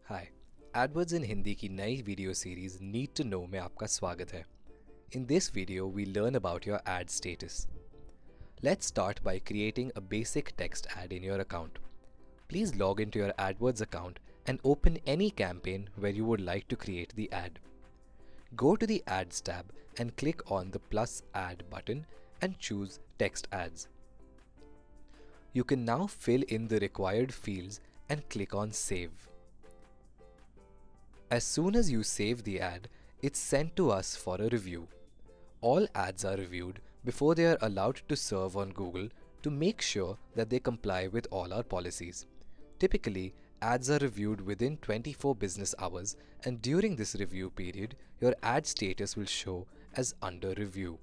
हाय Edwards इन हिंदी की नई video series need to know में आपका स्वागत है. In this video we learn about your ad status. Let's start by creating a basic text ad in your account. Please log into your AdWords account and open any campaign where you would like to create the ad. Go to the Ads tab and click on the plus Add button and choose Text Ads. You can now fill in the required fields and click on Save. As soon as you save the ad, it's sent to us for a review. All ads are reviewed before they are allowed to serve on Google to make sure that they comply with all our policies. Typically, ads are reviewed within 24 business hours, and during this review period, your ad status will show as under review.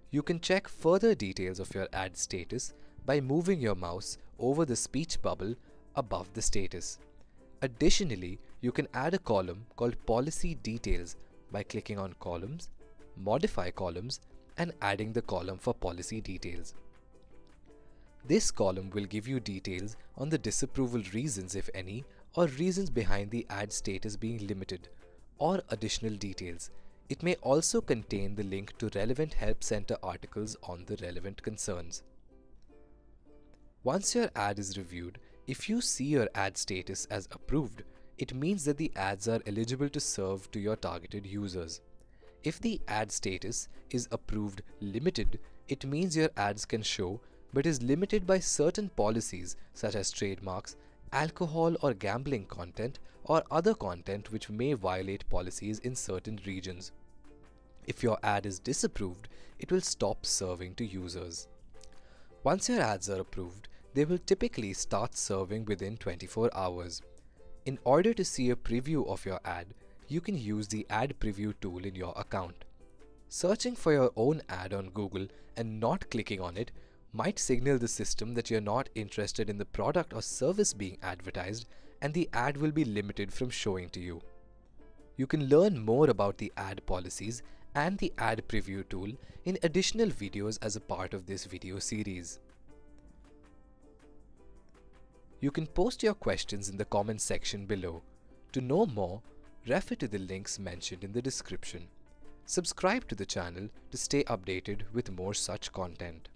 You can check further details of your ad status by moving your mouse over the speech bubble above the status. Additionally, you can add a column called Policy Details by clicking on Columns, Modify Columns, and adding the column for Policy Details. This column will give you details on the disapproval reasons, if any, or reasons behind the ad status being limited, or additional details. It may also contain the link to relevant Help Center articles on the relevant concerns. Once your ad is reviewed, if you see your ad status as approved, it means that the ads are eligible to serve to your targeted users. If the ad status is approved limited, it means your ads can show but is limited by certain policies such as trademarks, alcohol or gambling content, or other content which may violate policies in certain regions. If your ad is disapproved, it will stop serving to users. Once your ads are approved, they will typically start serving within 24 hours. In order to see a preview of your ad, you can use the Ad Preview tool in your account. Searching for your own ad on Google and not clicking on it might signal the system that you're not interested in the product or service being advertised, and the ad will be limited from showing to you. You can learn more about the ad policies and the Ad Preview tool in additional videos as a part of this video series. You can post your questions in the comments section below. To know more, refer to the links mentioned in the description. Subscribe to the channel to stay updated with more such content.